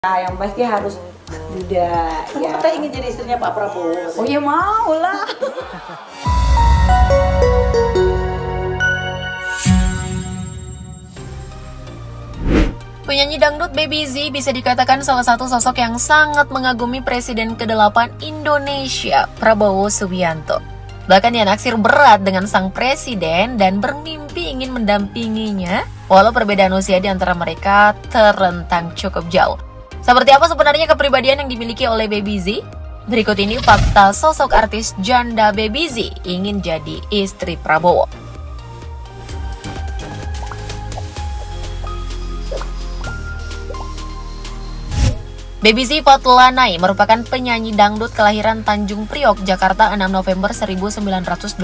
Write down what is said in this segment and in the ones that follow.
Nah, yang pasti harus muda. Kamu Ya. katanya ingin jadi istrinya Pak Prabowo. Oh ya mau lah. Penyanyi dangdut Baby Z bisa dikatakan salah satu sosok yang sangat mengagumi Presiden ke-8 Indonesia, Prabowo Subianto. Bahkan ia naksir berat dengan sang presiden dan bermimpi ingin mendampinginya, walau perbedaan usia di antara mereka terentang cukup jauh. Seperti apa sebenarnya kepribadian yang dimiliki oleh Baby Z? Berikut ini fakta sosok artis janda Baby Z ingin jadi istri Prabowo. Baby Z Fatlanai merupakan penyanyi dangdut kelahiran Tanjung Priok, Jakarta 6 November 1982.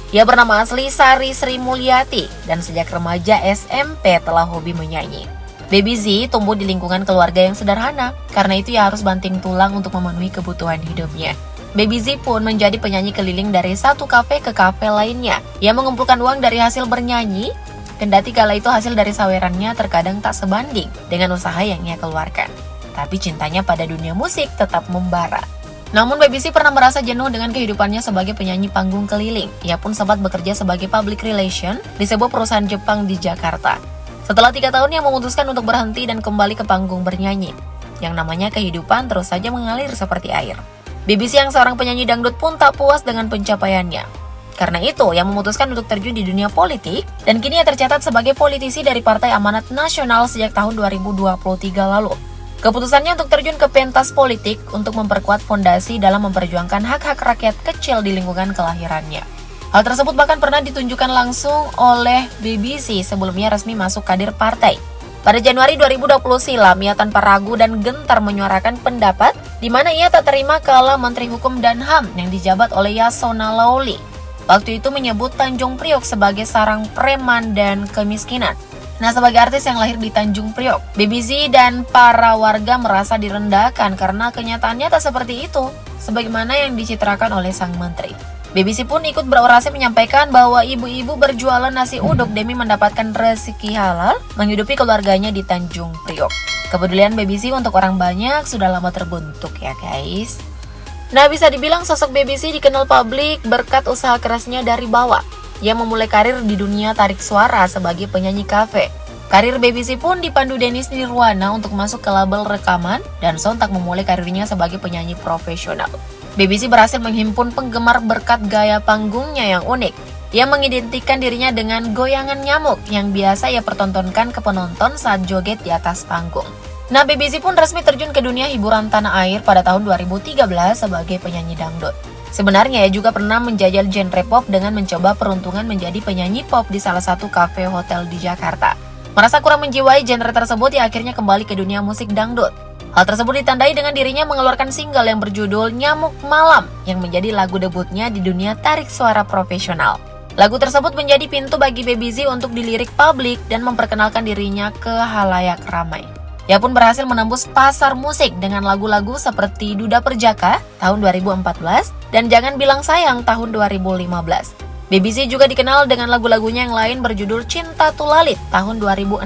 Ia bernama asli Sari Sri Mulyati dan sejak remaja SMP telah hobi menyanyi. Baby Z tumbuh di lingkungan keluarga yang sederhana, karena itu ia harus banting tulang untuk memenuhi kebutuhan hidupnya. Baby Z pun menjadi penyanyi keliling dari satu kafe ke kafe lainnya. Ia mengumpulkan uang dari hasil bernyanyi, kendati kala itu hasil dari sawerannya terkadang tak sebanding dengan usaha yang ia keluarkan. Tapi cintanya pada dunia musik tetap membara. Namun Baby Z pernah merasa jenuh dengan kehidupannya sebagai penyanyi panggung keliling. Ia pun sempat bekerja sebagai public relation di sebuah perusahaan Jepang di Jakarta. Setelah 3 tahun ia memutuskan untuk berhenti dan kembali ke panggung bernyanyi. Yang namanya kehidupan terus saja mengalir seperti air. Baby Z yang seorang penyanyi dangdut pun tak puas dengan pencapaiannya. Karena itu, ia memutuskan untuk terjun di dunia politik dan kini ia tercatat sebagai politisi dari Partai Amanat Nasional sejak tahun 2023 lalu. Keputusannya untuk terjun ke pentas politik untuk memperkuat fondasi dalam memperjuangkan hak-hak rakyat kecil di lingkungan kelahirannya. Hal tersebut bahkan pernah ditunjukkan langsung oleh Baby Z sebelumnya resmi masuk kader partai. Pada Januari 2020 silam, ia tanpa ragu dan gentar menyuarakan pendapat di mana ia tak terima kala Menteri Hukum dan HAM yang dijabat oleh Yasona Lawli. Waktu itu menyebut Tanjung Priok sebagai sarang preman dan kemiskinan. Nah, sebagai artis yang lahir di Tanjung Priok, Baby Z dan para warga merasa direndahkan karena kenyataannya tak seperti itu, sebagaimana yang dicitrakan oleh sang menteri. Baby Z pun ikut berorasi menyampaikan bahwa ibu-ibu berjualan nasi uduk demi mendapatkan rezeki halal menghidupi keluarganya di Tanjung Priok. Kepedulian Baby Z untuk orang banyak sudah lama terbentuk ya guys. Nah, bisa dibilang sosok Baby Z dikenal publik berkat usaha kerasnya dari bawah. Ia memulai karir di dunia tarik suara sebagai penyanyi kafe. Karir Baby Z pun dipandu Dennis Nirwana untuk masuk ke label rekaman dan sontak memulai karirnya sebagai penyanyi profesional. Baby Z berhasil menghimpun penggemar berkat gaya panggungnya yang unik. Ia mengidentikan dirinya dengan goyangan nyamuk yang biasa ia pertontonkan ke penonton saat joget di atas panggung. Nah, Baby Z pun resmi terjun ke dunia hiburan tanah air pada tahun 2013 sebagai penyanyi dangdut. Sebenarnya ia juga pernah menjajal genre pop dengan mencoba peruntungan menjadi penyanyi pop di salah satu kafe hotel di Jakarta. Merasa kurang menjiwai genre tersebut, ia akhirnya kembali ke dunia musik dangdut. Hal tersebut ditandai dengan dirinya mengeluarkan single yang berjudul Nyamuk Malam yang menjadi lagu debutnya di dunia tarik suara profesional. Lagu tersebut menjadi pintu bagi Baby Z untuk dilirik publik dan memperkenalkan dirinya ke halayak ramai. Ia pun berhasil menembus pasar musik dengan lagu-lagu seperti Duda Perjaka tahun 2014 dan Jangan Bilang Sayang tahun 2015. Baby Z juga dikenal dengan lagu-lagunya yang lain berjudul Cinta Tulalit tahun 2016,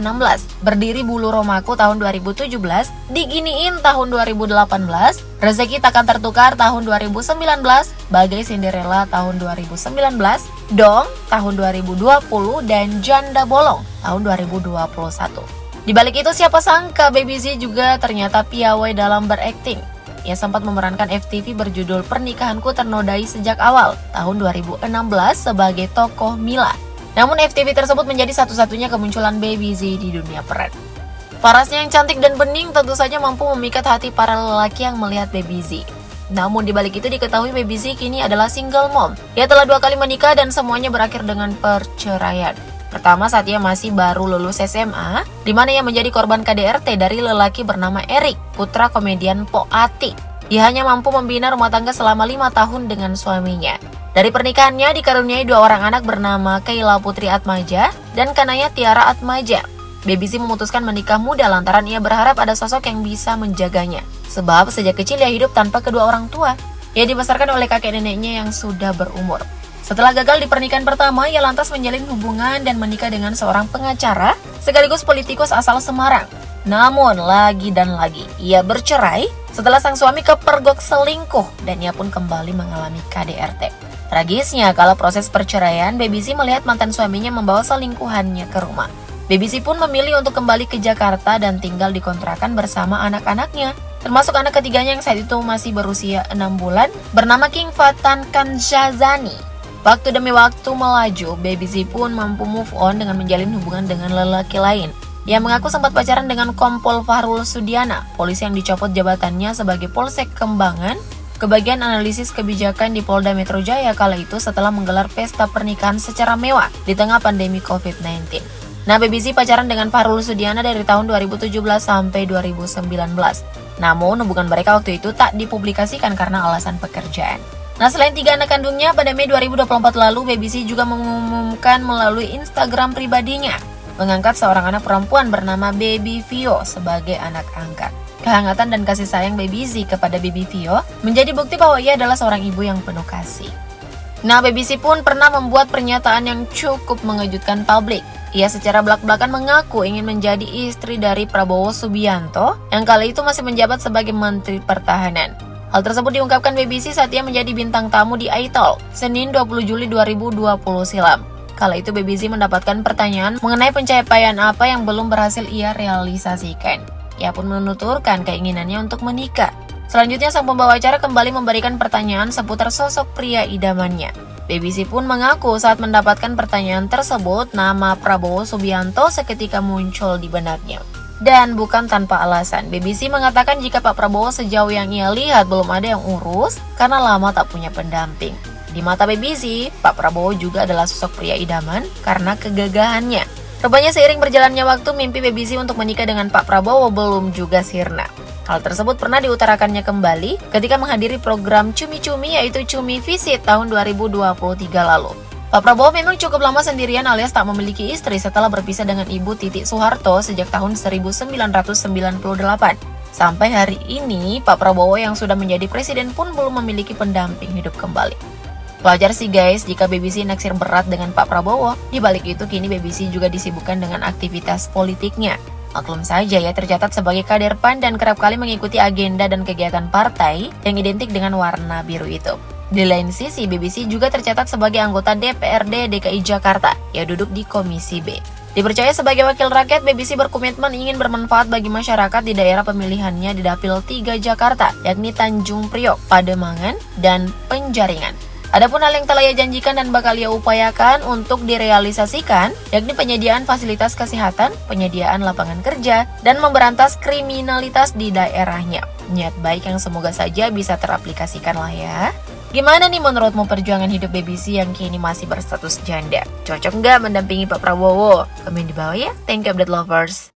Berdiri Bulu Romaku tahun 2017, Diginiin tahun 2018, Rezeki Takkan Tertukar tahun 2019, Bagai Cinderella tahun 2019, Dong tahun 2020, dan Janda Bolong tahun 2021. Di balik itu siapa sangka Baby Z juga ternyata piawai dalam berakting. Ia sempat memerankan FTV berjudul Pernikahanku Ternodai Sejak Awal tahun 2016 sebagai tokoh Mila. Namun FTV tersebut menjadi satu-satunya kemunculan Baby Z di dunia peran. Parasnya yang cantik dan bening tentu saja mampu memikat hati para lelaki yang melihat Baby Z. Namun di balik itu diketahui Baby Z kini adalah single mom. Ia telah 2 kali menikah dan semuanya berakhir dengan perceraian. Pertama saat ia masih baru lulus SMA, di mana ia menjadi korban KDRT dari lelaki bernama Erik, putra komedian Po Ati. Ia hanya mampu membina rumah tangga selama 5 tahun dengan suaminya. Dari pernikahannya dikaruniai 2 orang anak bernama Kayla Putri Atmaja dan Kanaya Tiara Atmaja. Baby Z memutuskan menikah muda lantaran ia berharap ada sosok yang bisa menjaganya. Sebab sejak kecil ia hidup tanpa kedua orang tua. Ia dibesarkan oleh kakek neneknya yang sudah berumur. Setelah gagal di pernikahan pertama, ia lantas menjalin hubungan dan menikah dengan seorang pengacara sekaligus politikus asal Semarang. Namun lagi dan lagi ia bercerai setelah sang suami kepergok selingkuh dan ia pun kembali mengalami KDRT. Tragisnya, kala proses perceraian, Baby Z melihat mantan suaminya membawa selingkuhannya ke rumah. Baby Z pun memilih untuk kembali ke Jakarta dan tinggal di kontrakan bersama anak-anaknya, termasuk anak ketiganya yang saat itu masih berusia 6 bulan, bernama King Fatan Kanshazani. Waktu demi waktu melaju, Baby Z pun mampu move on dengan menjalin hubungan dengan lelaki lain. Ia mengaku sempat pacaran dengan Kompol Fahrul Sudiana, polisi yang dicopot jabatannya sebagai Polsek Kembangan, ke bagian analisis kebijakan di Polda Metro Jaya kala itu setelah menggelar pesta pernikahan secara mewah di tengah pandemi COVID-19. Nah, Baby Z pacaran dengan Fahrul Sudiana dari tahun 2017 sampai 2019. Namun, hubungan mereka waktu itu tak dipublikasikan karena alasan pekerjaan. Nah, selain 3 anak kandungnya, pada Mei 2024 lalu, Baby Z juga mengumumkan melalui Instagram pribadinya mengangkat seorang anak perempuan bernama Baby Vio sebagai anak angkat. Kehangatan dan kasih sayang Baby Z kepada Baby Vio menjadi bukti bahwa ia adalah seorang ibu yang penuh kasih. Nah, Baby Z pun pernah membuat pernyataan yang cukup mengejutkan publik. Ia secara belak-belakan mengaku ingin menjadi istri dari Prabowo Subianto yang kala itu masih menjabat sebagai Menteri Pertahanan. Hal tersebut diungkapkan Baby Z saat ia menjadi bintang tamu di iTalk, Senin 20 Juli 2020 silam. Kala itu Baby Z mendapatkan pertanyaan mengenai pencapaian apa yang belum berhasil ia realisasikan. Ia pun menuturkan keinginannya untuk menikah. Selanjutnya sang pembawa acara kembali memberikan pertanyaan seputar sosok pria idamannya. Baby Z pun mengaku saat mendapatkan pertanyaan tersebut, nama Prabowo Subianto seketika muncul di benaknya. Dan bukan tanpa alasan, Baby Z mengatakan jika Pak Prabowo sejauh yang ia lihat belum ada yang urus karena lama tak punya pendamping. Di mata Baby Z, Pak Prabowo juga adalah sosok pria idaman karena kegagahannya. Rupanya seiring berjalannya waktu, mimpi Baby Z untuk menikah dengan Pak Prabowo belum juga sirna. Hal tersebut pernah diutarakannya kembali ketika menghadiri program Cumi-Cumi yaitu Cumi Visit tahun 2023 lalu. Pak Prabowo memang cukup lama sendirian alias tak memiliki istri setelah berpisah dengan Ibu Titik Soeharto sejak tahun 1998. Sampai hari ini, Pak Prabowo yang sudah menjadi presiden pun belum memiliki pendamping hidup kembali. Wajar sih guys jika Baby Z naksir berat dengan Pak Prabowo. Di balik itu kini Baby Z juga disibukkan dengan aktivitas politiknya. Maklum saja ya, tercatat sebagai kader PAN dan kerap kali mengikuti agenda dan kegiatan partai yang identik dengan warna biru itu. Di lain sisi, Baby Z juga tercatat sebagai anggota DPRD DKI Jakarta yang duduk di Komisi B. Dipercaya sebagai wakil rakyat, Baby Z berkomitmen ingin bermanfaat bagi masyarakat di daerah pemilihannya di Dapil 3 Jakarta, yakni Tanjung Priok, Pademangan, dan Penjaringan. Adapun hal yang telah ia janjikan dan bakal ia upayakan untuk direalisasikan, yakni penyediaan fasilitas kesehatan, penyediaan lapangan kerja, dan memberantas kriminalitas di daerahnya. Niat baik yang semoga saja bisa teraplikasikan lah ya. Gimana nih menurutmu perjuangan hidup Baby Z yang kini masih berstatus janda? Cocok nggak mendampingi Pak Prabowo? Komen di bawah ya. Thank you update lovers.